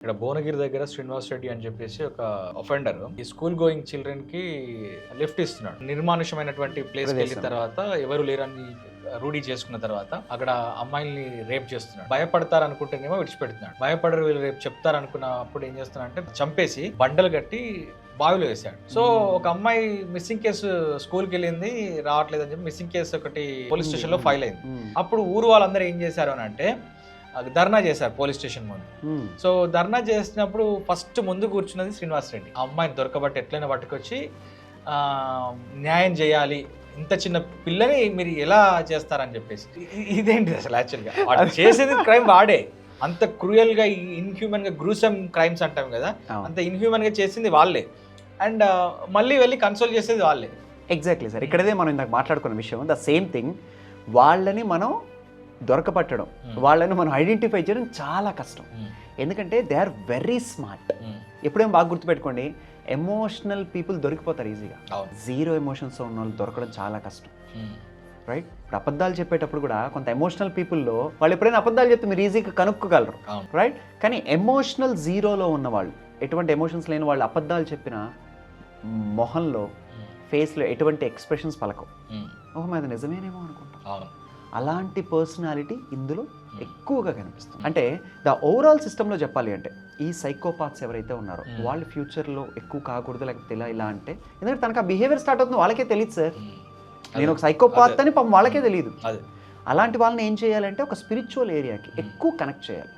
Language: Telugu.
ఇక్కడ భువనగిరి దగ్గర శ్రీనివాస్ రెడ్డి అని చెప్పేసి ఒక అఫెండర్ ఈ స్కూల్ గోయింగ్ చిల్డ్రన్ కి లిఫ్ట్ ఇస్తున్నాడు. నిర్మానుషమైనటువంటి ప్లేస్ వెళ్ళిన తర్వాత ఎవరు లేరని రూఢీ చేసుకున్న తర్వాత అక్కడ అమ్మాయిల్ని రేప్ చేస్తున్నాడు. భయపడతారు అనుకుంటేనేమో విడిచిపెడుతున్నాడు. భయపడరు వీళ్ళు రేపు చెప్తారు అనుకున్నప్పుడు ఏం చేస్తున్నాడంటే చంపేసి బండలు కట్టి బావిలో వేశాడు. సో ఒక అమ్మాయి మిస్సింగ్ కేసు స్కూల్కి వెళ్ళింది, రావట్లేదు అని చెప్పి మిస్సింగ్ కేసు ఒకటి పోలీస్ స్టేషన్ లో ఫైల్ అయింది. అప్పుడు ఊరు వాళ్ళందరూ ఏం చేశారు అని అంటే ధర్నా చేశారు పోలీస్ స్టేషన్ ముందు. సో ధర్నా చేసినప్పుడు ఫస్ట్ ముందు కూర్చున్నది శ్రీనివాస్ రెడ్డి. ఆ అమ్మాయిని దొరకబట్టి ఎట్లయినా పట్టుకొచ్చి న్యాయం చేయాలి, ఇంత చిన్న పిల్లని మీరు ఎలా చేస్తారని చెప్పేసి. ఇదేంటి అసలు యాక్చువల్గా వాడు చేసేది క్రైమ్ వాడే, అంత క్రూయల్ గా ఇన్హ్యూమన్ గా గ్రూసమ్ క్రైమ్స్ అంటాం కదా, అంత ఇన్హ్యూమన్ గా చేసింది వాళ్ళే, అండ్ మళ్ళీ వెళ్ళి కన్సోల్ చేసేది వాళ్ళే. ఎగ్జాక్ట్లీ సార్, ఇక్కడదే మనం ఇందాక మాట్లాడుకున్న విషయం, ద సేమ్ థింగ్. వాళ్ళని మనం దొరకపట్టడం, వాళ్ళని మనం ఐడెంటిఫై చేయడం చాలా కష్టం. ఎందుకంటే దే ఆర్ వెరీ స్మార్ట్. ఎప్పుడేమో బాగా గుర్తుపెట్టుకోండి, ఎమోషనల్ పీపుల్ దొరికిపోతారు ఈజీగా. జీరో ఎమోషన్స్ ఉన్న వాళ్ళు దొరకడం చాలా కష్టం, రైట్? ఇప్పుడు అబద్ధాలు చెప్పేటప్పుడు కూడా కొంత ఎమోషనల్ పీపుల్లో వాళ్ళు ఎప్పుడైనా అబద్ధాలు చెప్తే మీరు ఈజీగా కనుక్కోగలరు, రైట్? కానీ ఎమోషనల్ జీరోలో ఉన్న వాళ్ళు, ఎటువంటి ఎమోషన్స్ లేని వాళ్ళు అబద్ధాలు చెప్పిన మొహంలో, ఫేస్లో ఎటువంటి ఎక్స్ప్రెషన్స్ పలకవు. ఓహో అది నిజమేనేమో అనుకుంటాం. అలాంటి పర్సనాలిటీ ఇందులో ఎక్కువగా కనిపిస్తుంది. అంటే ద ఓవరాల్ సిస్టంలో చెప్పాలి అంటే ఈ సైకోపాత్స్ ఎవరైతే ఉన్నారో వాళ్ళు ఫ్యూచర్లో ఎక్కువ కాకూడదు, లేకపోతే ఇలా అంటే, ఎందుకంటే తనకు ఆ బిహేవియర్ స్టార్ట్ అవుతుంది వాళ్ళకే తెలియదు సార్, నేను ఒక సైకోపాత్ అని పాపం వాళ్ళకే తెలియదు. అలాంటి వాళ్ళని ఏం చేయాలంటే ఒక స్పిరిచువల్ ఏరియాకి ఎక్కువ కనెక్ట్ చేయాలి.